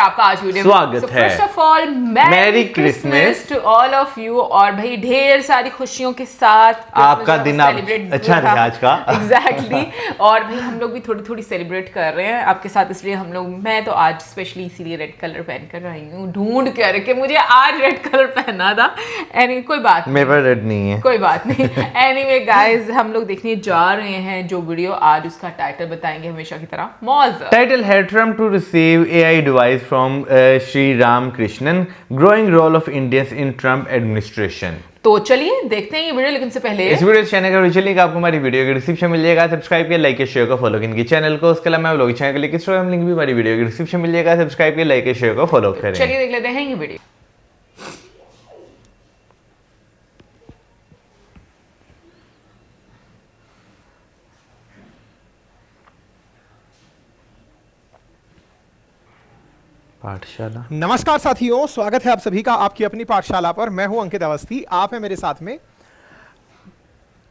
आपका आज वीडियो में स्वागत है। First of all merry Christmas to all of you, और भाई ढेर सारी खुशियों के साथ आपका दिन अच्छा रहे आज का। एग्जैक्टली और भाई हम लोग भी थोड़ी थोड़ी सेलिब्रेट कर रहे हैं आपके साथ, इसलिए हम लोग, मैं तो आज स्पेशली इसीलिए रेड कलर पहन कर रही हूँ, ढूंढ करके मुझे आज रेड कलर पहना था। एनी कोई बात मेरे पास रेड नहीं है, कोई बात नहीं। एनीवे गाइस, हम लोग देखने जा रहे हैं जो वीडियो, आज उसका टाइटल बताएंगे हमेशा की तरह, मौज। टाइटल है Trump to receive AI device from Shri Ram Krishnan, growing role of Indians in Trump administration. तो चलिए देखते हैं ये वीडियो, लेकिन से पहले इस वीडियो चैनल का ओरिजिनल लिंक आपको हमारी वीडियो के डिस्क्रिप्शन मिल जाएगा, सब्सक्राइब किया, लाइक किया, शेयर को फॉलो इनके चैनल को। उसके अलावा व्लॉग चैनल के लिए इंस्टाग्राम लिंक भी हमारी वीडियो के डिस्क्रिप्शन मिल जाएगा, सब्सक्राइब किया, लाइक किया, शेयर को फॉलो करें। चलिए देख लेते हैं ये वीडियो। पाठशाला। नमस्कार साथियों, स्वागत है आप सभी का आपकी अपनी पाठशाला पर। मैं हूं अंकित अवस्थी, आप हैं मेरे साथ में।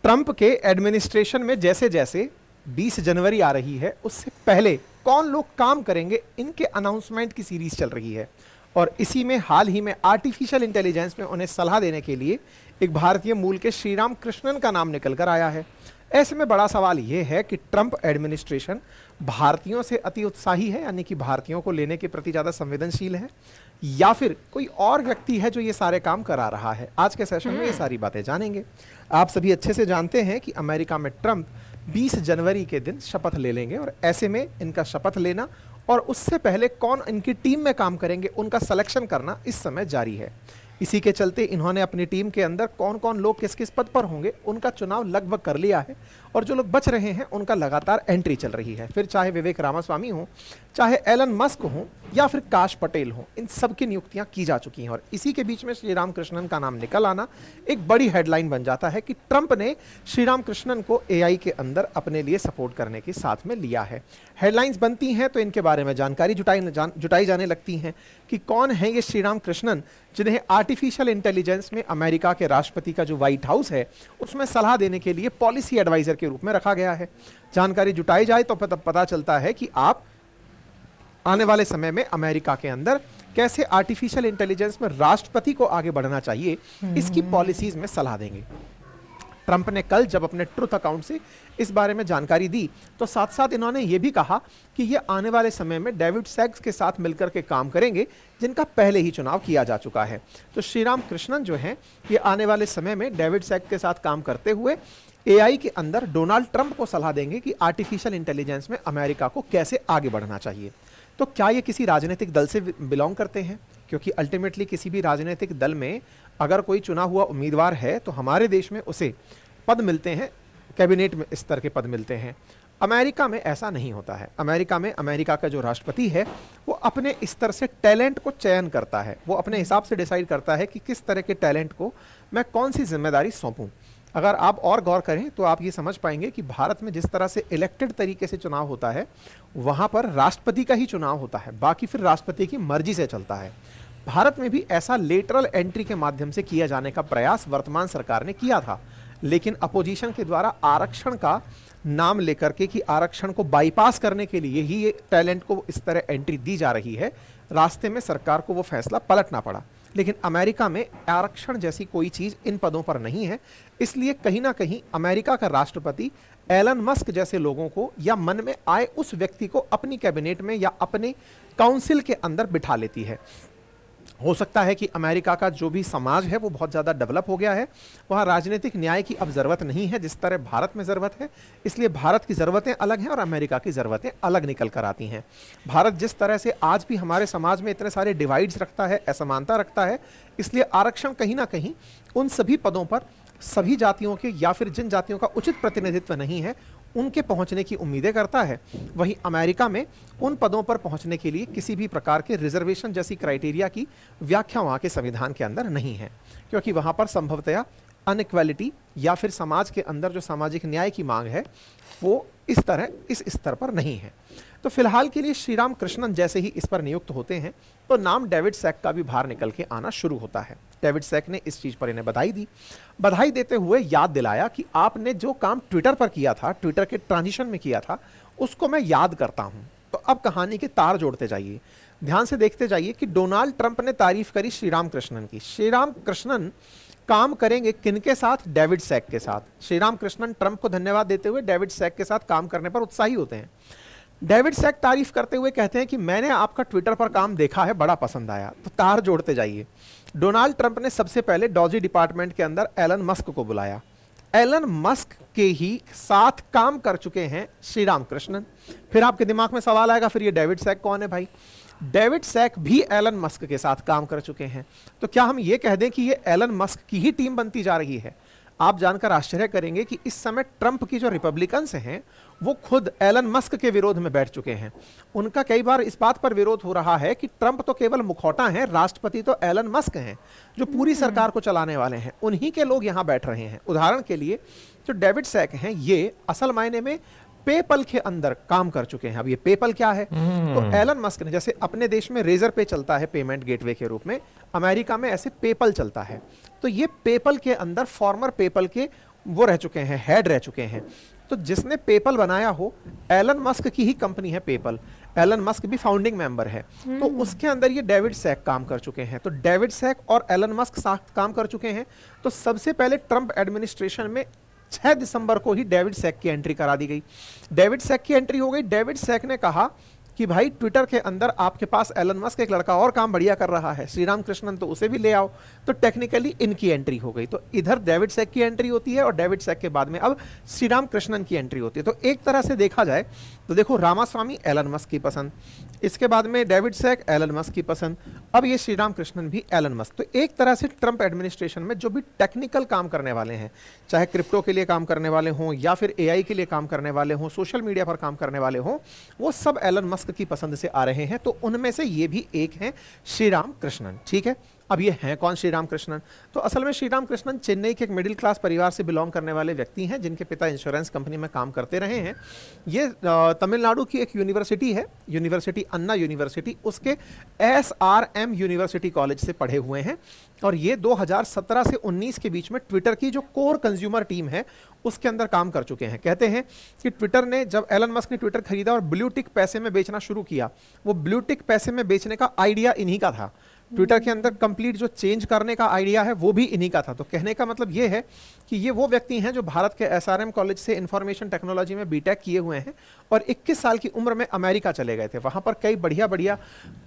ट्रंप के एडमिनिस्ट्रेशन में जैसे जैसे 20 जनवरी आ रही है, उससे पहले कौन लोग काम करेंगे, इनके अनाउंसमेंट की सीरीज चल रही है। और इसी में हाल ही में आर्टिफिशियल इंटेलिजेंस में उन्हें सलाह देने के लिए एक भारतीय मूल के श्रीराम कृष्णन का नाम निकल कर आया है। ऐसे में बड़ा सवाल यह है कि ट्रंप एडमिनिस्ट्रेशन भारतीयों से अति उत्साही है, यानी कि भारतीयों को लेने के प्रति ज़्यादा संवेदनशील है, या फिर कोई और व्यक्ति है जो ये सारे काम करा रहा है। आज के सेशन में ये सारी बातें जानेंगे। आप सभी अच्छे से जानते हैं कि अमेरिका में ट्रंप 20 जनवरी के दिन शपथ ले लेंगे, और ऐसे में इनका शपथ लेना और उससे पहले कौन इनकी टीम में काम करेंगे, उनका सिलेक्शन करना इस समय जारी है। इसी के चलते इन्होंने अपनी टीम के अंदर कौन कौन लोग किस किस पद पर होंगे, उनका चुनाव लगभग कर लिया है, और जो लोग बच रहे हैं उनका लगातार एंट्री चल रही है। फिर चाहे विवेक रामास्वामी हो, चाहे एलन मस्क हो, या फिर काश पटेल हो, इन सब की नियुक्तियां की जा चुकी हैं। और इसी के बीच में श्री राम कृष्णन का नाम निकल आना एक बड़ी हेडलाइन बन जाता है कि ट्रंप ने श्री राम कृष्णन को AI के अंदर अपने लिए सपोर्ट करने के साथ में लिया है। हेडलाइंस बनती हैं तो इनके बारे में जानकारी जुटाई जाने लगती हैं कि कौन है ये श्री राम कृष्णन, जिन्हें आर्टिफिशियल इंटेलिजेंस में अमेरिका के राष्ट्रपति का जो व्हाइट हाउस है उसमें सलाह देने के लिए पॉलिसी एडवाइजर के रूप में रखा गया है। जानकारी जुटाई जाए तो पता चलता है कि आप आने वाले समय में अमेरिका के अंदर कैसे आर्टिफिशियल इंटेलिजेंस में राष्ट्रपति को आगे बढ़ना चाहिए, इसकी पॉलिसीज में सलाह देंगे। ट्रंप ने कल जब अपने ट्रुथ अकाउंट से इस बारे में जानकारी दी, तो साथ साथ इन्होंने ये भी कहा कि ये आने वाले समय में डेविड सैक्स के साथ मिलकर के काम करेंगे, जिनका पहले ही चुनाव किया जा चुका है। तो श्री राम कृष्णन जो हैं, ये आने वाले समय में डेविड सैक्स के साथ काम करते हुए AI के अंदर डोनाल्ड ट्रंप को सलाह देंगे कि आर्टिफिशियल इंटेलिजेंस में अमेरिका को कैसे आगे बढ़ना चाहिए। तो क्या ये किसी राजनीतिक दल से बिलोंग करते हैं? क्योंकि अल्टीमेटली किसी भी राजनीतिक दल में अगर कोई चुना हुआ उम्मीदवार है तो हमारे देश में उसे पद मिलते हैं, कैबिनेट में इस तरह के पद मिलते हैं। अमेरिका में ऐसा नहीं होता है। अमेरिका में अमेरिका का जो राष्ट्रपति है वो अपने स्तर से टैलेंट को चयन करता है, वो अपने हिसाब से डिसाइड करता है कि किस तरह के टैलेंट को मैं कौन सी जिम्मेदारी सौंपूं। अगर आप और गौर करें तो आप ये समझ पाएंगे कि भारत में जिस तरह से इलेक्टेड तरीके से चुनाव होता है, वहाँ पर राष्ट्रपति का ही चुनाव होता है, बाकी फिर राष्ट्रपति की मर्जी से चलता है। भारत में भी ऐसा लेटरल एंट्री के माध्यम से किया जाने का प्रयास वर्तमान सरकार ने किया था, लेकिन अपोजिशन के द्वारा आरक्षण का नाम लेकर के कि आरक्षण को बाईपास करने के लिए ही ये टैलेंट को इस तरह एंट्री दी जा रही है, रास्ते में सरकार को वो फैसला पलटना पड़ा। लेकिन अमेरिका में आरक्षण जैसी कोई चीज़ इन पदों पर नहीं है, इसलिए कहीं ना कहीं अमेरिका का राष्ट्रपति एलन मस्क जैसे लोगों को या मन में आए उस व्यक्ति को अपनी कैबिनेट में या अपने काउंसिल के अंदर बिठा लेती है। हो सकता है कि अमेरिका का जो भी समाज है वो बहुत ज़्यादा डेवलप हो गया है, वहाँ राजनीतिक न्याय की अब ज़रूरत नहीं है जिस तरह भारत में ज़रूरत है, इसलिए भारत की ज़रूरतें अलग हैं और अमेरिका की ज़रूरतें अलग निकल कर आती हैं। भारत जिस तरह से आज भी हमारे समाज में इतने सारे डिवाइड्स रखता है, असमानता रखता है, इसलिए आरक्षण कहीं ना कहीं उन सभी पदों पर सभी जातियों के या फिर जिन जातियों का उचित प्रतिनिधित्व नहीं है उनके पहुंचने की उम्मीदें करता है। वहीं अमेरिका में उन पदों पर पहुंचने के लिए किसी भी प्रकार के रिजर्वेशन जैसी क्राइटेरिया की व्याख्या वहाँ के संविधान के अंदर नहीं है, क्योंकि वहाँ पर संभवतया अनइक्वालिटी या फिर समाज के अंदर जो सामाजिक न्याय की मांग है वो इस स्तर पर नहीं है। तो फिलहाल के लिए श्री राम कृष्णन जैसे ही इस पर नियुक्त होते हैं तो नाम डेविड सैक का भी बाहर निकल के आना शुरू होता है। डेविड सैक ने इस चीज़ पर इन्हें बधाई दी, बधाई देते हुए याद दिलाया कि आपने जो काम ट्विटर पर किया था, ट्विटर के ट्रांजिशन में किया था, उसको मैं याद करता हूं। तो अब कहानी के तार जोड़ते जाइए। ध्यान से देखते जाइए कि डोनाल्ड ट्रंप ने तारीफ करी श्री राम कृष्णन की। श्री राम कृष्णन काम करेंगे किनके साथ? डेविड सैक के साथ। श्री राम कृष्णन ट्रंप को धन्यवाद देते हुए डेविड सैक के साथ काम करने पर उत्साही होते हैं। डेविड सैक तारीफ करते हुए कहते हैं कि मैंने आपका ट्विटर पर काम देखा है, बड़ा पसंद आया। तो तार जोड़ते जाइए। डोनाल्ड ट्रंप ने सबसे पहले डॉजी डिपार्टमेंट के अंदर एलन मस्क को बुलाया। एलन मस्क के ही साथ काम कर चुके हैं श्री राम कृष्णन। फिर आपके दिमाग में सवाल आएगा, फिर ये डेविड सैक कौन है भाई? डेविड सैक भी एलन मस्क के साथ काम कर चुके हैं। तो क्या हम ये कह दें कि ये एलन मस्क की ही टीम बनती जा रही है? आप जानकर आश्चर्य करेंगे कि इस समय ट्रंप की जो रिपब्लिकन्स हैं वो खुद एलन मस्क के विरोध में बैठ चुके हैं। उनका कई बार इस बात पर विरोध हो रहा है कि ट्रंप तो केवल मुखौटा है, राष्ट्रपति तो एलन मस्क हैं जो पूरी सरकार को चलाने वाले हैं। उन्हीं के लोग यहां बैठ रहे हैं। उदाहरण के लिए जो डेविड सैक हैं ये असल मायने में पेपल के अंदर काम कर चुके हैं। अब ये पेपल क्या है? तो एलन मस्क ने, जैसे अपने देश में रेजर पे चलता है पेमेंट गेटवे के रूप में, अमेरिका में ऐसे पेपल चलता है। तो ये पेपल के अंदर फॉर्मर पेपल के वो रह चुके हैं, हेड रह चुके हैं। तो जिसने पेपल बनाया हो, एलन मस्क की ही कंपनी है पेपल। एलन मस्क भी फाउंडिंग मेंबर है। तो उसके अंदर ये डेविड सैक काम कर चुके हैं। तो डेविड सैक और एलन मस्क साथ काम कर चुके हैं। तो सबसे पहले ट्रंप एडमिनिस्ट्रेशन में 6 दिसंबर को ही डेविड सैक की एंट्री करा दी गई। डेविड सैक की एंट्री हो गई। डेविड सैक ने कहा कि भाई ट्विटर के अंदर आपके पास एलन मस्क एक लड़का और काम बढ़िया कर रहा है, श्री राम कृष्णन, तो उसे भी ले आओ। तो टेक्निकली इनकी एंट्री हो गई। तो इधर डेविड सैक की एंट्री होती है और डेविड सैक के बाद में अब श्री राम कृष्णन की एंट्री होती है। तो एक तरह से देखा जाए तो देखो, रामास्वामी एलन मस्क की पसंद, इसके बाद में डेविड सैक एलन मस्क की पसंद, अब ये श्री राम कृष्णन भी एलन मस्क। तो एक तरह से ट्रंप एडमिनिस्ट्रेशन में जो भी टेक्निकल काम करने वाले हैं, चाहे क्रिप्टो के लिए काम करने वाले हों या फिर एआई के लिए काम करने वाले हों, सोशल मीडिया पर काम करने वाले हों, वो सब एलन मस्क की पसंद से आ रहे हैं। तो उनमें से ये भी एक हैं श्री राम कृष्णन। ठीक है, अब ये हैं कौन श्री राम कृष्णन? तो असल में श्री राम कृष्णन चेन्नई के एक मिडिल क्लास परिवार से बिलोंग करने वाले व्यक्ति हैं, जिनके पिता इंश्योरेंस कंपनी में काम करते रहे हैं। ये तमिलनाडु की एक यूनिवर्सिटी है, यूनिवर्सिटी अन्ना यूनिवर्सिटी, उसके एसआरएम यूनिवर्सिटी कॉलेज से पढ़े हुए हैं। और ये 2017 से 19 के बीच में ट्विटर की जो कोर कंज्यूमर टीम है उसके अंदर काम कर चुके हैं। कहते हैं कि ट्विटर ने, जब एलन मस्क ने ट्विटर खरीदा और ब्लू टिक पैसे में बेचना शुरू किया, वो ब्लू टिक पैसे में बेचने का आइडिया इन्हीं का था। ट्विटर के अंदर कंप्लीट जो चेंज करने का आइडिया है वो भी इन्हीं का था। तो कहने का मतलब ये है कि ये वो व्यक्ति हैं जो भारत के एसआरएम कॉलेज से इंफॉर्मेशन टेक्नोलॉजी में बीटेक किए हुए हैं और 21 साल की उम्र में अमेरिका चले गए थे। वहां पर कई बढ़िया बढ़िया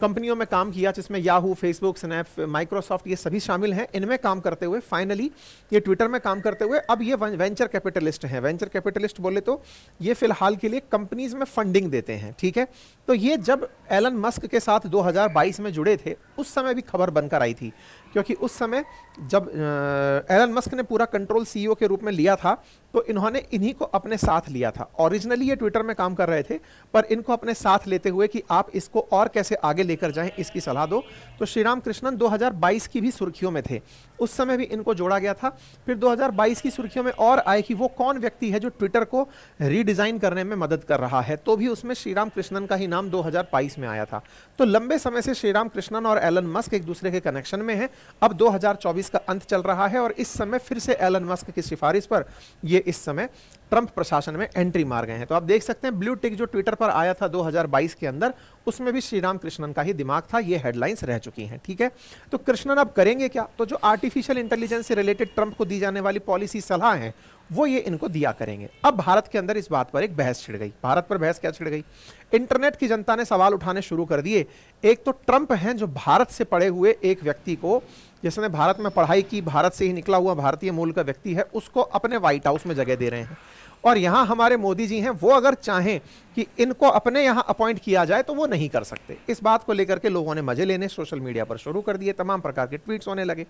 कंपनियों में काम किया, जिसमें याहू, फेसबुक, स्नैप, माइक्रोसॉफ्ट, ये सभी शामिल हैं। इनमें काम करते हुए फाइनली ये ट्विटर में काम करते हुए अब ये वेंचर कैपिटलिस्ट हैं। वेंचर कैपिटलिस्ट बोले तो ये फिलहाल के लिए कंपनीज में फंडिंग देते हैं। ठीक है, तो ये जब एलन मस्क के साथ 2022 में जुड़े थे उस समय भी खबर बनकर आई थी, क्योंकि उस समय जब एलन मस्क ने पूरा कंट्रोल सीईओ के रूप में लिया था तो इन्होंने इन्हीं को अपने साथ लिया था। ओरिजिनली ये ट्विटर में काम कर रहे थे, पर इनको अपने साथ लेते हुए कि आप इसको और कैसे आगे लेकर जाएं इसकी सलाह दो। तो श्री राम कृष्णन 2022 की भी सुर्खियों में थे, उस समय भी इनको जोड़ा गया था। फिर 2022 की सुर्खियों में और आए कि वो कौन व्यक्ति है जो ट्विटर को रीडिजाइन करने में मदद कर रहा है, तो भी उसमें श्री राम कृष्णन का ही नाम 2022 में आया था। तो लंबे समय से श्री राम कृष्णन और एलन मस्क एक दूसरे के कनेक्शन में हैं। अब 2024 का अंत चल रहा है और इस समय फिर से एलन मस्क की सिफारिश पर ये इस समय ट्रंप प्रशासन में एंट्री मार गए हैं। तो आप देख सकते हैं ब्लू टिक जो ट्विटर पर आया था 2022 के अंदर, उसमें भी श्री राम कृष्णन का ही दिमाग था। ये हेडलाइंस रह चुकी हैं। ठीक है, तो कृष्णन अब करेंगे क्या? तो जो आर्टिफिशियल इंटेलिजेंस से रिलेटेड ट्रंप को दी जाने वाली पॉलिसी सलाह है वो ये इनको दिया करेंगे। अब भारत के अंदर इस बात पर एक बहस छिड़ गई। भारत पर बहस क्या छिड़ गई? इंटरनेट की जनता ने सवाल उठाने शुरू कर दिए। एक तो ट्रंप हैं जो भारत से पढ़े हुए एक व्यक्ति को, जिसने भारत में पढ़ाई की, भारत से ही निकला हुआ भारतीय मूल का व्यक्ति है, उसको अपने व्हाइट हाउस में जगह दे रहे हैं। और यहां हमारे मोदी जी हैं, वो अगर चाहें कि इनको अपने यहां अपॉइंट किया जाए तो वो नहीं कर सकते। इस बात को लेकर के लोगों ने मजे लेने सोशल मीडिया पर शुरू कर दिए, तमाम प्रकार के ट्वीट्स होने लगे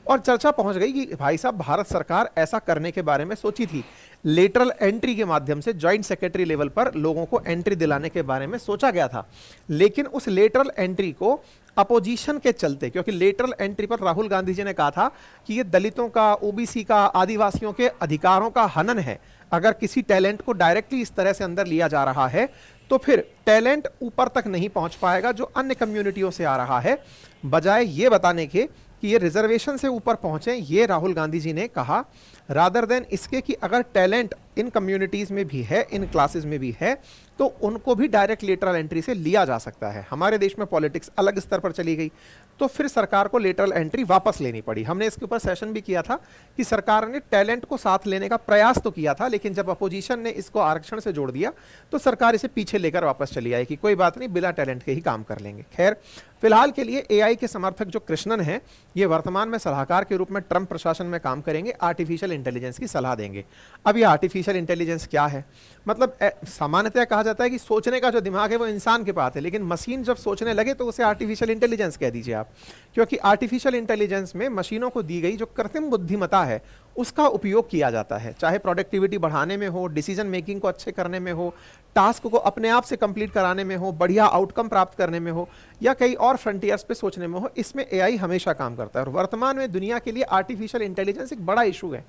और चर्चा पहुंच गई कि भाई साहब, भारत सरकार ऐसा करने के बारे में सोची थी। लेटरल एंट्री के माध्यम से जॉइंट सेक्रेटरी लेवल पर लोगों को एंट्री दिलाने के बारे में सोचा गया था, लेकिन उस लेटरल एंट्री को अपोजिशन के चलते, क्योंकि लेटरल एंट्री पर राहुल गांधी जी ने कहा था कि ये दलितों का, ओबीसी का, आदिवासियों के अधिकारों का हनन है। अगर किसी टैलेंट को डायरेक्टली इस तरह से अंदर लिया जा रहा है तो फिर टैलेंट ऊपर तक नहीं पहुंच पाएगा जो अन्य कम्युनिटियों से आ रहा है। बजाय ये बताने के कि ये रिजर्वेशन से ऊपर पहुंचे, ये राहुल गांधी जी ने कहा, रादर देन इसके कि अगर टैलेंट इन कम्युनिटीज में भी है, इन क्लासेस में भी है, तो उनको भी डायरेक्ट लेटरल एंट्री से लिया जा सकता है। हमारे देश में पॉलिटिक्स अलग स्तर पर चली गई, तो फिर सरकार को लेटरल एंट्री वापस लेनी पड़ी। हमने इसके ऊपर सेशन भी किया था कि सरकार ने टैलेंट को साथ लेने का प्रयास तो किया था, लेकिन जब अपोजिशन ने इसको आरक्षण से जोड़ दिया तो सरकार इसे पीछे लेकर वापस चली आई कि कोई बात नहीं, बिना टैलेंट के ही काम कर लेंगे। खैर, फिलहाल के लिए एआई के समर्थक जो कृष्णन हैं, ये वर्तमान में सलाहकार के रूप में ट्रंप प्रशासन में काम करेंगे, आर्टिफिशियल इंटेलिजेंस की सलाह देंगे। अब ये आर्टिफिशियल इंटेलिजेंस क्या है? मतलब सामान्यतः कहा जाता है कि सोचने का जो दिमाग है वो इंसान के पास है, लेकिन मशीन जब सोचने लगे तो उसे आर्टिफिशियल इंटेलिजेंस कह दीजिए आप, क्योंकि आर्टिफिशियल इंटेलिजेंस में मशीनों को दी गई जो कृत्रिम बुद्धिमत्ता है उसका उपयोग किया जाता है, चाहे प्रोडक्टिविटी बढ़ाने में हो, डिसीजन मेकिंग को अच्छे करने में हो, टास्क को अपने आप से कंप्लीट कराने में हो, बढ़िया आउटकम प्राप्त करने में हो, या कई और फ्रंटियर्स पे सोचने में हो। इसमें एआई हमेशा काम करता है और वर्तमान में दुनिया के लिए आर्टिफिशियल इंटेलिजेंस एक बड़ा इशू है।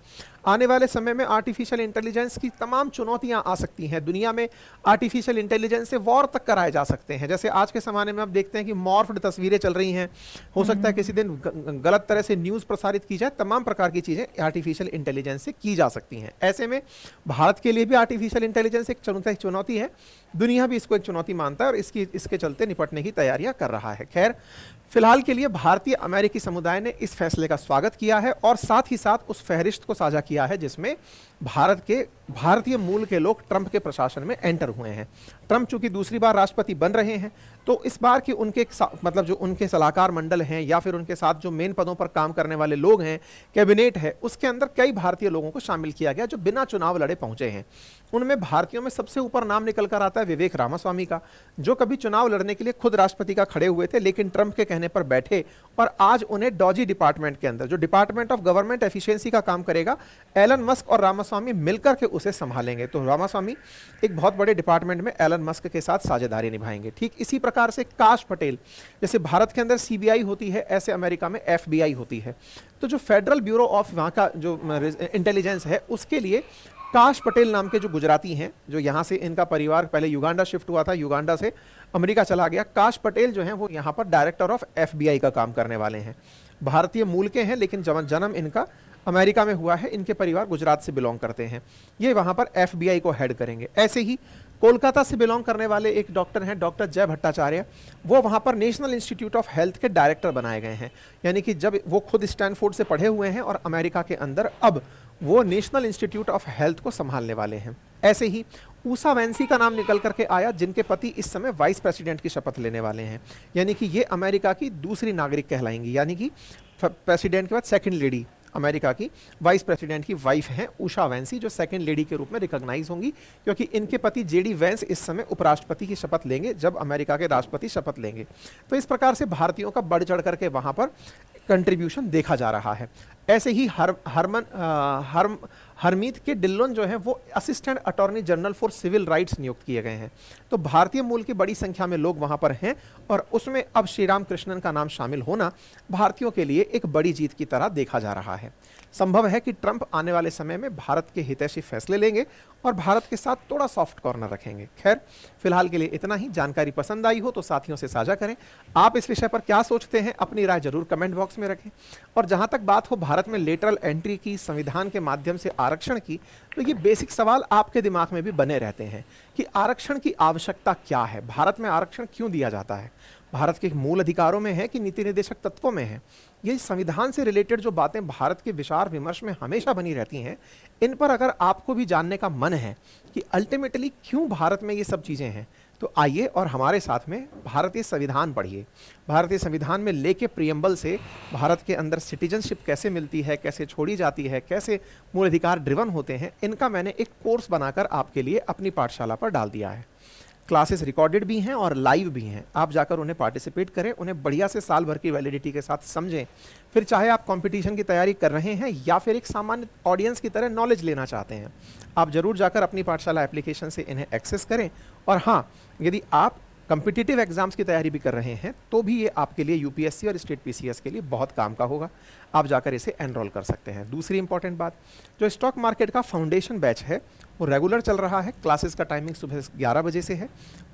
आने वाले समय में आर्टिफिशियल इंटेलिजेंस की तमाम चुनौतियां आ सकती हैं। दुनिया में आर्टिफिशियल इंटेलिजेंस से वॉर तक कराए जा सकते हैं। जैसे आज के ज़माने में आप देखते हैं कि मॉर्फ्ड तस्वीरें चल रही हैं, हो सकता है किसी दिन गलत तरह से न्यूज़ प्रसारित की जाए, तमाम प्रकार की चीज़ें आर्टिफिशियल इंटेलिजेंस से की जा सकती हैं। ऐसे में भारत के लिए भी आर्टिफिशियल इंटेलिजेंस एक चुनौती है, दुनिया भी इसको एक चुनौती मानता है और इसके चलते निपटने की तैयारियां कर रहा है। खैर, फिलहाल के लिए भारतीय अमेरिकी समुदाय ने इस फैसले का स्वागत किया है और साथ ही साथ उस फहरिस्त को साझा किया है जिसमें भारतीय मूल के लोग ट्रंप के प्रशासन में एंटर हुए हैं। ट्रंप चूंकि दूसरी बार राष्ट्रपति बन रहे हैं, तो इस बार की उनके मतलब जो उनके सलाहकार मंडल हैं या फिर उनके साथ जो मेन पदों पर काम करने वाले लोग हैं, कैबिनेट है, उसके अंदर कई भारतीय लोगों को शामिल किया गया जो बिना चुनाव लड़े पहुंचे हैं। उनमें भारतीयों में सबसे ऊपर नाम निकल कर आता है विवेक रामास्वामी का, जो कभी चुनाव लड़ने के लिए खुद राष्ट्रपति का खड़े हुए थे, लेकिन ट्रंप के कहने पर बैठे और आज उन्हें डॉजी डिपार्टमेंट के अंदर, जो डिपार्टमेंट ऑफ गवर्नमेंट एफिशिएंसी का काम करेगा, एलन मस्क और रामास्वामी मिलकर के उसे संभालेंगे। तो रामास्वामी एक बहुत बड़े डिपार्टमेंट में एलन मस्क के साथ साझेदारी निभाएंगे। ठीक इसी प्रकार से काश पटेल, जैसे भारत के अंदर सीबीआई होती है, ऐसे अमेरिका में एफबीआई होती है। तो जो फेडरल ब्यूरो ऑफ वहाँ का जो इंटेलिजेंस है, उसके लिए काश पटेल नाम के जो गुजराती हैं, जो यहाँ से इनका परिवार पहले युगांडा शिफ्ट हुआ था, युगांडा से अमेरिका चला गया, काश पटेल जो हैं वो यहाँ पर डायरेक्टर ऑफ एफबीआई का काम करने वाले हैं। भारतीय मूल के हैं, लेकिन जन्म इनका अमेरिका में हुआ है। इनके परिवार गुजरात से बिलोंग करते हैं। ये वहाँ पर एफबीआई को हेड करेंगे। ऐसे ही कोलकाता से बिलोंग करने वाले एक डॉक्टर हैं, डॉक्टर जय भट्टाचार्य, वो वहाँ पर नेशनल इंस्टीट्यूट ऑफ हेल्थ के डायरेक्टर बनाए गए हैं। यानी कि जब वो खुद स्टैनफोर्ड से पढ़े हुए हैं और अमेरिका के अंदर अब वो नेशनल इंस्टीट्यूट ऑफ हेल्थ को संभालने वाले हैं। ऐसे ही ऊषा वैंसी का नाम निकल करके आया, जिनके पति इस समय वाइस प्रेसिडेंट की शपथ लेने वाले हैं। यानी कि ये अमेरिका की दूसरी नागरिक कहलाएंगी, यानी कि प्रेसिडेंट के बाद सेकंड लेडी अमेरिका की वाइस प्रेसिडेंट की वाइफ हैं ऊषा वैंसी, जो सेकंड लेडी के रूप में रिकॉग्नाइज होंगी, क्योंकि इनके पति जेडी वैंस इस समय उपराष्ट्रपति की शपथ लेंगे जब अमेरिका के राष्ट्रपति शपथ लेंगे। तो इस प्रकार से भारतीयों का बढ़ चढ़ करके वहाँ पर कंट्रीब्यूशन देखा जा रहा है। ऐसे ही हरमीत के डिल्लोन जो है वो assistant attorney general for civil rights नियुक्त किए गए हैं। तो भारतीय मूल की बड़ी संख्या में लोग वहां पर हैं और उसमें अब श्री राम कृष्णन का नाम शामिल होना भारतीयों के लिए एक बड़ी जीत की तरह देखा जा रहा है। संभव है कि ट्रंप आने वाले समय में भारत के हितैषी फैसले लेंगे और भारत के साथ थोड़ा सॉफ्ट कॉर्नर रखेंगे। खैर, फिलहाल के लिए इतना ही। जानकारी पसंद आई हो तो साथियों से साझा करें। आप इस विषय पर क्या सोचते हैं, अपनी राय जरूर कमेंट बॉक्स में रखें। और जहां तक बात हो भारत में लेटरल एंट्री की, संविधान के माध्यम से आरक्षण की, तो ये बेसिक सवाल आपके दिमाग में भी बने रहते हैं कि आरक्षण की आवश्यकता क्या है, भारत में आरक्षण क्यों दिया जाता है, भारत के मूल अधिकारों में है कि नीति निर्देशक तत्वों में है। ये संविधान से रिलेटेड जो बातें भारत के विचार विमर्श में हमेशा बनी रहती हैं, इन पर अगर आपको भी जानने का मन है कि अल्टीमेटली क्यों भारत में ये सब चीज़ें हैं, तो आइए और हमारे साथ में भारतीय संविधान पढ़िए। भारतीय संविधान में लेके प्रियम्बल से भारत के अंदर सिटीजनशिप कैसे मिलती है, कैसे छोड़ी जाती है, कैसे मूल अधिकार ड्रिवन होते हैं, इनका मैंने एक कोर्स बनाकर आपके लिए अपनी पाठशाला पर डाल दिया है। क्लासेस रिकॉर्डेड भी हैं और लाइव भी हैं। आप जाकर उन्हें पार्टिसिपेट करें, उन्हें बढ़िया से साल भर की वैलिडिटी के साथ समझें। फिर चाहे आप कंपटीशन की तैयारी कर रहे हैं या फिर एक सामान्य ऑडियंस की तरह नॉलेज लेना चाहते हैं, आप जरूर जाकर अपनी पाठशाला एप्लीकेशन से इन्हें एक्सेस करें। और हाँ, यदि आप कम्पिटिटिव एग्जाम्स की तैयारी भी कर रहे हैं तो भी ये आपके लिए यूपीएससी और स्टेट पीसीएस के लिए बहुत काम का होगा। आप जाकर इसे एनरोल कर सकते हैं। दूसरी इंपॉर्टेंट बात, जो स्टॉक मार्केट का फाउंडेशन बैच है वो रेगुलर चल रहा है। क्लासेस का टाइमिंग सुबह 11 बजे से है।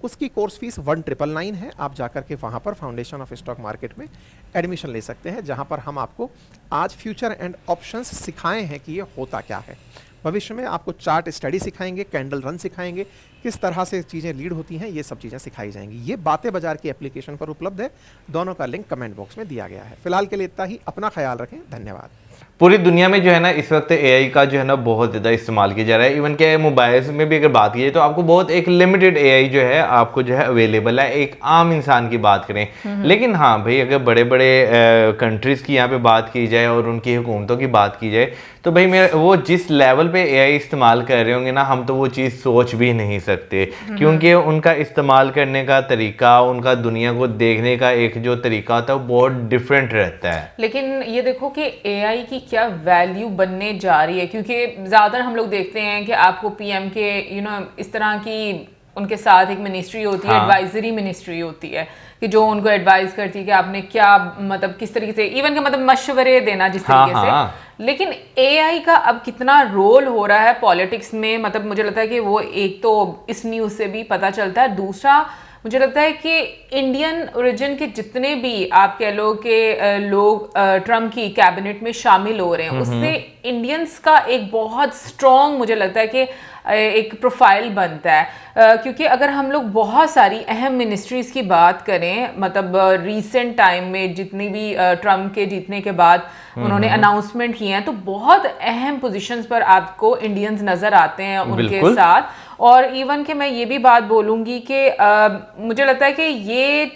उसकी कोर्स फीस 1999 है। आप जाकर के वहाँ पर फाउंडेशन ऑफ स्टॉक मार्केट में एडमिशन ले सकते हैं, जहां पर हम आपको आज फ्यूचर एंड ऑप्शंस सिखाए हैं कि ये होता क्या है। भविष्य में आपको चार्ट स्टडी सिखाएंगे, कैंडल रन सिखाएंगे, किस तरह से चीज़ें लीड होती हैं, ये सब चीज़ें सिखाई जाएंगी। ये बातें बाजार की एप्लीकेशन पर उपलब्ध है, दोनों का लिंक कमेंट बॉक्स में दिया गया है। फिलहाल के लिए इतना ही, अपना ख्याल रखें, धन्यवाद। पूरी दुनिया में जो है ना इस वक्त एआई का जो है ना बहुत ज़्यादा इस्तेमाल किया जा रहा है। इवन के मोबाइल्स में भी अगर बात की जाए तो आपको बहुत एक लिमिटेड एआई जो है आपको जो है अवेलेबल है, एक आम इंसान की बात करें। लेकिन हाँ भाई, अगर बड़े बड़े कंट्रीज़ की यहाँ पे बात की जाए और उनकी हुकूमतों की बात की जाए तो भाई मेरा वो जिस लेवल पे एआई इस्तेमाल कर रहे होंगे ना, हम तो वो चीज़ सोच भी नहीं सकते, क्योंकि उनका इस्तेमाल करने का तरीका, उनका दुनिया को देखने का एक जो तरीका होता है वो बहुत डिफरेंट रहता है। लेकिन ये देखो कि एआई की क्या वैल्यू बनने जा रही है, क्योंकि ज़्यादातर हम लोग देखते हैं कि आपको पीएम के इस तरह की उनके साथ एक मिनिस्ट्री होती है, एडवाइजरी मिनिस्ट्री होती है कि जो उनको एडवाइस करती है कि आपने क्या मतलब किस तरीके से इवन के मतलब मशवरे देना जिस तरीके से। लेकिन एआई का अब कितना रोल हो रहा है पॉलिटिक्स में, मतलब मुझे लगता है कि वो एक तो इस न्यूज़ से भी पता चलता है, दूसरा मुझे लगता है कि इंडियन ओरिजिन के जितने भी आप कह लो कि लोग ट्रम्प की कैबिनेट में शामिल हो रहे हैं, उससे इंडियंस का एक बहुत स्ट्रॉन्ग मुझे लगता है कि एक प्रोफाइल बनता है। क्योंकि अगर हम लोग बहुत सारी अहम मिनिस्ट्रीज़ की बात करें, मतलब रीसेंट टाइम में जितनी भी ट्रम्प के जीतने के बाद उन्होंने अनाउंसमेंट किए हैं, तो बहुत अहम पोजीशंस पर आपको इंडियंस नज़र आते हैं उनके साथ। और इवन कि मैं ये भी बात बोलूँगी कि मुझे लगता है कि ये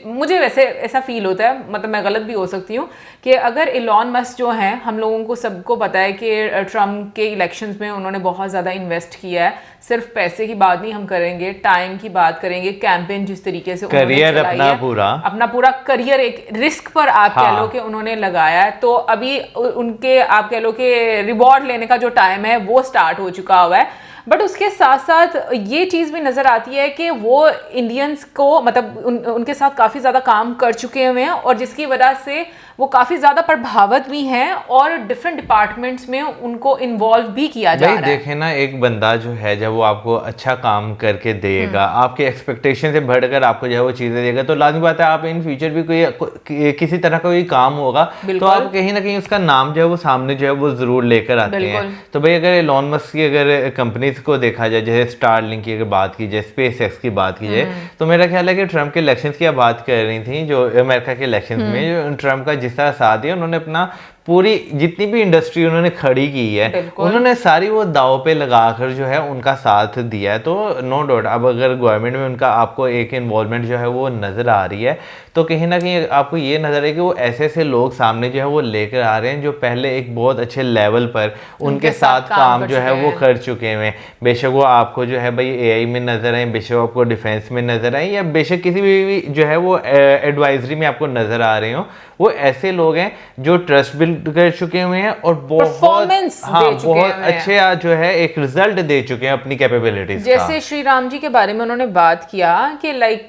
मुझे वैसे ऐसा फील होता है, मतलब मैं गलत भी हो सकती हूँ, कि अगर इलॉन मस्क जो हैं, हम लोगों को सबको पता है कि ट्रम्प के इलेक्शंस में उन्होंने बहुत ज़्यादा इन्वेस्ट किया है। सिर्फ पैसे की बात नहीं हम करेंगे, टाइम की बात करेंगे, कैंपेन जिस तरीके से करियर अपना पूरा करियर एक रिस्क पर आप कह लो कि उन्होंने लगाया है। तो अभी उनके आप कह लो कि रिवॉर्ड लेने का जो टाइम है वो स्टार्ट हो चुका हुआ है। बट उसके साथ साथ ये चीज़ भी नज़र आती है कि वो इंडियंस को मतलब उनके साथ काफ़ी ज़्यादा काम कर चुके हुए हैं, और जिसकी वजह से वो काफ़ी ज़्यादा प्रभावित भी हैं और डिफरेंट डिपार्टमेंट्स में उनको इन्वॉल्व भी किया जा रहा है। देखें ना, एक बंदा जो है जब वो आपको अच्छा काम करके देगा, आपके एक्सपेक्टेशन से बढ़कर आपको जो है वो चीज़ें देगा, तो लाजमी बात है आप इन फ्यूचर भी कोई किसी तरह का कोई काम होगा तो आप कहीं ना कहीं उसका नाम जो है वो सामने जो है वो ज़रूर लेकर आते हैं। तो भाई अगर एलॉन मस्क की अगर कंपनीज को देखा जाए, जैसे स्टारलिंक की अगर बात की जाए, स्पेस एक्स की बात की जाए, तो मेरा ख्याल है कि ट्रम्प के इलेक्शंस की आप बात कर रही थी, जो अमेरिका के इलेक्शंस में जो ट्रम्प का जिस तरह साथ दिया, उन्होंने अपना पूरी जितनी भी इंडस्ट्री उन्होंने खड़ी की है, उन्होंने सारी वो दाव पे लगाकर जो है उनका साथ दिया है। तो नो डाउट अब अगर गवर्नमेंट में उनका आपको एक इन्वॉल्वमेंट जो है वो नज़र आ रही है, तो कहीं ना कहीं आपको ये नज़र है कि वो ऐसे ऐसे लोग सामने जो है वो लेकर आ रहे हैं जो पहले एक बहुत अच्छे लेवल पर उनके साथ काम जो है वो कर चुके हैं। बेशक वो आपको जो है भाई एआई में नज़र आए, बेशक आपको डिफेंस में नज़र आए, या बेशक किसी भी जो है वो एडवाइजरी में आपको नज़र आ रहे हो, वो ऐसे लोग हैं जो ट्रस्ट बिल्ड कर चुके हुए हैं और बहुत अच्छे जो है एक रिजल्ट दे चुके हैं अपनी कैपेबिलिटीज। जैसे श्री राम जी के बारे में उन्होंने बात किया कि लाइक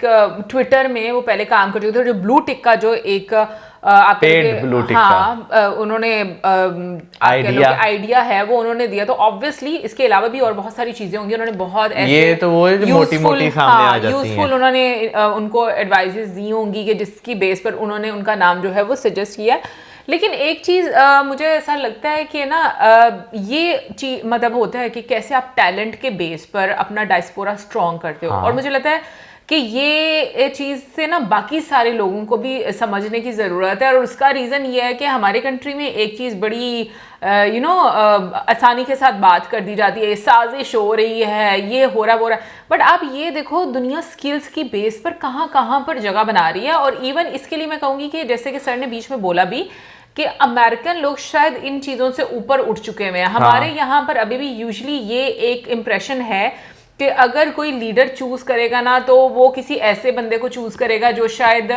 ट्विटर में वो पहले काम कर चुके थे, जो ब्लू टिक का जो एक ब्लू टिक का उन्होंने आइडिया है वो उन्होंने दिया। तो ऑब्वियसली इसके अलावा भी और बहुत सारी चीजें होंगी, उन्होंने बहुत ऐसे ये तो वो मोटी सामने आ जाती हैं, यूजफुल उन्होंने उनको एडवाइजेस दी होंगी कि जिसकी बेस पर उन्होंने उनका नाम जो है वो सजेस्ट किया। लेकिन एक चीज़ मुझे ऐसा लगता है कि ना ये चीज मतलब होता है कि कैसे आप टैलेंट के बेस पर अपना डायस्पोरा स्ट्रॉन्ग करते हो। और मुझे लगता है कि ये चीज़ से ना बाकी सारे लोगों को भी समझने की ज़रूरत है। और उसका रीज़न ये है कि हमारे कंट्री में एक चीज़ बड़ी आसानी के साथ बात कर दी जाती है, साजिश हो रही है, ये हो रहा है। बट आप ये देखो दुनिया स्किल्स की बेस पर कहाँ कहाँ पर जगह बना रही है। और इवन इसके लिए मैं कहूँगी कि जैसे कि सर ने बीच में बोला भी कि अमेरिकन लोग शायद इन चीज़ों से ऊपर उठ चुके हैं। हमारे यहाँ पर अभी भी यूजुअली ये एक इम्प्रेशन है कि अगर कोई लीडर चूज करेगा ना, तो वो किसी ऐसे बंदे को चूज करेगा जो शायद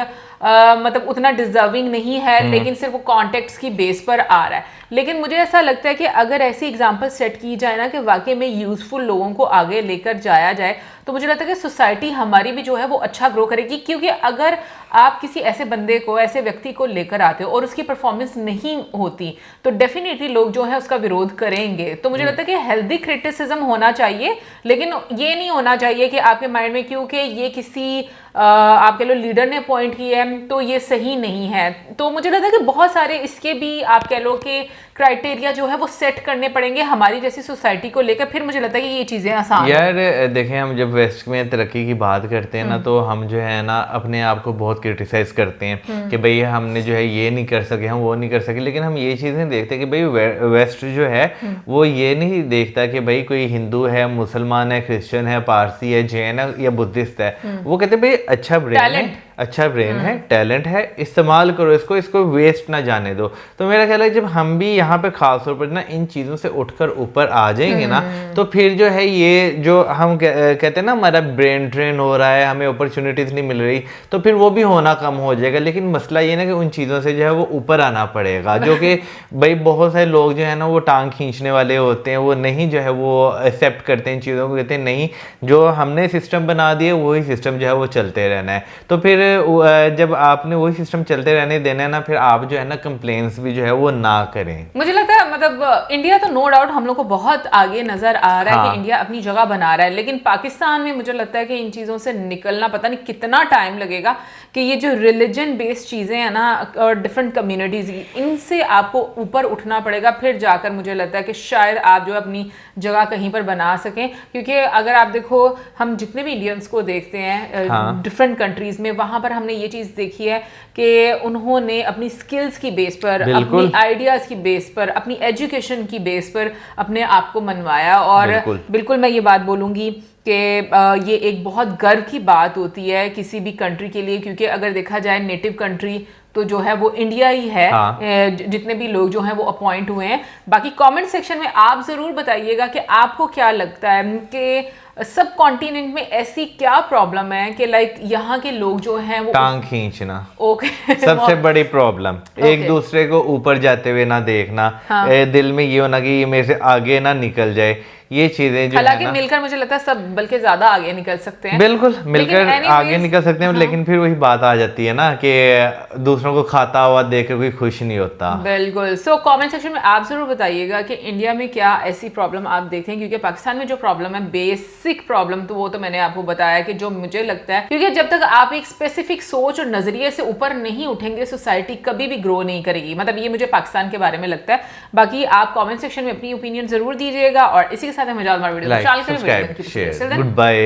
मतलब उतना डिजर्विंग नहीं है, लेकिन सिर्फ वो कॉन्टेक्ट्स की बेस पर आ रहा है। लेकिन मुझे ऐसा लगता है कि अगर ऐसी एग्जांपल सेट की जाए ना कि वाकई में यूजफुल लोगों को आगे लेकर जाया जाए, तो मुझे लगता है कि सोसाइटी हमारी भी जो है वो अच्छा ग्रो करेगी, क्योंकि अगर आप किसी ऐसे बंदे को, ऐसे व्यक्ति को लेकर आते हो और उसकी परफॉर्मेंस नहीं होती तो डेफिनेटली लोग जो है उसका विरोध करेंगे। तो मुझे लगता है कि हेल्दी क्रिटिसिज्म होना चाहिए, लेकिन ये नहीं होना चाहिए कि आपके माइंड में क्योंकि ये किसी आप कह लो लीडर ने पॉइंट किया है तो ये सही नहीं है। तो मुझे लगता है कि बहुत सारे इसके भी आप कह लो कि क्राइटेरिया जो है वो सेट करने पड़ेंगे हमारी जैसी सोसाइटी को लेकर, फिर मुझे लगता है कि ये चीजें आसान यार देखें, हम जब वेस्ट में तरक्की की बात करते हैं ना, तो हम जो है ना अपने आप को बहुत क्रिटिसाइज करते हैं कि भाई हमने जो है ये नहीं कर सके, हम वो नहीं कर सके। लेकिन हम ये चीज़ें देखते हैं कि भाई वेस्ट जो है वो ये नहीं देखता कि भाई कोई हिंदू है, मुसलमान है, क्रिश्चियन है, पारसी है, जैन है या बुद्धिस्ट है। वो कहते हैं भाई अच्छा ब्रेन है, अच्छा ब्रेन है, टैलेंट है, इस्तेमाल करो इसको वेस्ट ना जाने दो। तो मेरा ख्याल है जब हम भी यहाँ पे खास तौर पर ना इन चीज़ों से उठकर ऊपर आ जाएंगे ना, तो फिर जो है ये जो हम कहते हैं ना हमारा ब्रेन ड्रेन हो रहा है, हमें अपॉर्चुनिटीज नहीं मिल रही, तो फिर वो भी होना कम हो जाएगा। लेकिन मसला ये ना कि उन चीज़ों से जो है वो ऊपर आना पड़ेगा, जो कि भाई बहुत सारे लोग जो है ना वो टांग खींचने वाले होते हैं, वो नहीं जो है वो एक्सेप्ट करते हैं इन चीज़ों को, कहते हैं नहीं जो हमने सिस्टम बना दिए वही सिस्टम जो है वो चलते रहना है। तो फिर जब आपने वही सिस्टम चलते रहने देना है ना, फिर आप जो है ना कंप्लेंट्स भी जो है वो ना करें। मुझे लगता है मतलब इंडिया तो नो डाउट हम लोग को बहुत आगे नजर आ रहा है कि इंडिया अपनी जगह बना रहा है, लेकिन पाकिस्तान में मुझे लगता है कि इन चीज़ों से निकलना पता नहीं कितना टाइम लगेगा, कि ये जो रिलीजन बेस्ड चीज़ें हैं ना और डिफरेंट कम्युनिटीज़, इनसे आपको ऊपर उठना पड़ेगा, फिर जाकर मुझे लगता है कि शायद आप जो अपनी जगह कहीं पर बना सकें। क्योंकि अगर आप देखो हम जितने भी इंडियंस को देखते हैं डिफरेंट कंट्रीज में, वहाँ पर हमने ये चीज़ देखी है कि उन्होंने अपनी स्किल्स की बेस पर, अपनी आइडियाज़ की बेस पर, अपनी एजुकेशन की बेस पर अपने आप को मनवाया। और बिल्कुल मैं ये बात बोलूँगी कि ये एक बहुत गर्व की बात होती है किसी भी कंट्री के लिए, क्योंकि अगर देखा जाए नेटिव कंट्री तो जो है वो इंडिया ही है। जितने भी लोग जो हैं वो अपॉइंट हुए हैं। बाकी कमेंट सेक्शन में आप ज़रूर बताइएगा कि आपको क्या लगता है कि सब कॉन्टिनेंट में ऐसी क्या प्रॉब्लम है कि लाइक यहाँ के लोग जो हैं वो टांग खींचना ओके सबसे बड़ी प्रॉब्लम, एक दूसरे को ऊपर जाते हुए ना देखना, दिल में ये होना कि ये मेरे से आगे ना निकल जाए, ये चीजें जो हालांकि मिलकर मुझे लगता है सब बल्कि ज्यादा आगे निकल सकते हैं। बिल्कुल मिलकर आगे निकल सकते हैं। लेकिन फिर वही बात आ जाती है ना कि दूसरों को खाता हुआ देख के कोई खुश नहीं होता। बिल्कुल। सो कमेंट सेक्शन में आप जरूर बताइएगा कि इंडिया में क्या ऐसी प्रॉब्लम आप देखते हैं, क्योंकि पाकिस्तान में जो प्रॉब्लम है बेसिक प्रॉब्लम तो वो तो मैंने आपको बताया कि जो मुझे लगता है, क्योंकि जब तक आप एक स्पेसिफिक सोच और नजरिए से ऊपर नहीं उठेंगे सोसाइटी कभी भी ग्रो नहीं करेगी। मतलब ये मुझे पाकिस्तान के बारे में लगता है। बाकी आप कमेंट सेक्शन में अपनी ओपिनियन जरूर दीजिएगा और इसी के साथ हमें video like, subscribe, share, good bye.